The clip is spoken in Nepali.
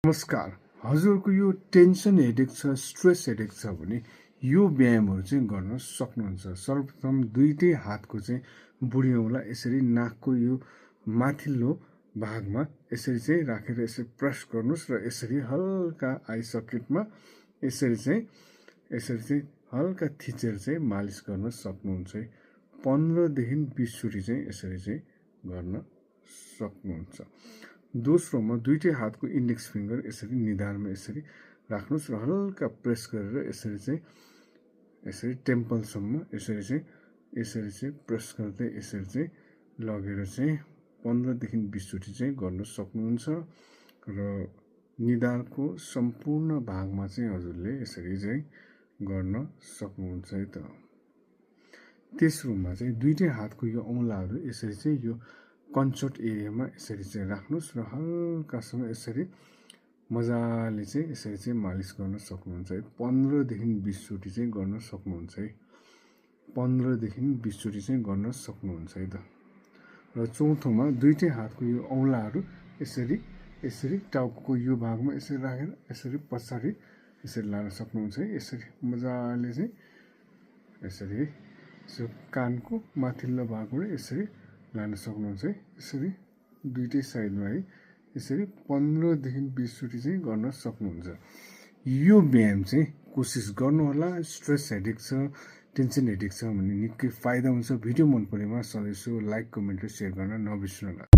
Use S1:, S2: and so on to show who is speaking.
S1: नमस्कार। हजुरको यो टेन्सन हेडेक छ, स्ट्रेस हेडेक छ भने यो व्यायामहरू चाहिँ गर्न सक्नुहुन्छ। सर्वप्रथम दुईटै हातको चाहिँ बुढी औँला यसरी नाकको यो माथिल्लो भागमा यसरी चाहिँ राखेर यसरी प्रेस गर्नुहोस् र यसरी हल्का आई सकेटमा यसरी चाहिँ हल्का थिचेर चाहिँ मालिस गर्न सक्नुहुन्छ। 15 देखि 20 चोटि चाहिँ यसरी चाहिँ गर्न सक्नुहुन्छ। दोस्रोमा दुईटै हातको इन्डेक्स फिङ्गर यसरी निधारमा यसरी राख्नुहोस् र हल्का प्रेस गरेर यसरी टेम्पलसम्म यसरी चाहिँ प्रेस गर्दै यसरी चाहिँ लगेर चाहिँ 15 देखि 20 चोटि चाहिँ गर्न सक्नुहुन्छ र निधारको सम्पूर्ण भागमा चाहिँ हजुरले यसरी चाहिँ गर्न सक्नुहुन्छ है त। तेस्रोमा चाहिँ दुईटै हातको यो औँलाहरू यसरी चाहिँ यो कन्चोट एरियामा यसरी चाहिँ राख्नुहोस् र हल्कासँग यसरी मजाले चाहिँ यसरी चाहिँ मालिस गर्न सक्नुहुन्छ है। 15 देखि 20 चोटि चाहिँ गर्न सक्नुहुन्छ है। 15 देखि 20 चोटि चाहिँ गर्न सक्नुहुन्छ है त। र चौथोमा दुईटै हातको यो औँलाहरू यसरी टाउको यो भागमा यसरी राखेर यसरी पछाडि यसरी लान सक्नुहुन्छ है। यसरी मजाले चाहिँ यसरी कानको माथिल्लो भागबाट यसरी लान सक्नुहुन्छ है। यसरी दुईटै साइडमा है यसरी 15 देखि 20 चोटि चाहिँ गर्न सक्नुहुन्छ। यो व्यायाम चाहिँ कोसिस गर्नुहोला। स्ट्रेस हेडेक छ, टेन्सन हेडेक छ भने निकै फाइदा हुन्छ। भिडियो मन परेमा सधैँ लाइक, कमेन्ट र सेयर गर्न नबिर्सनुहोला।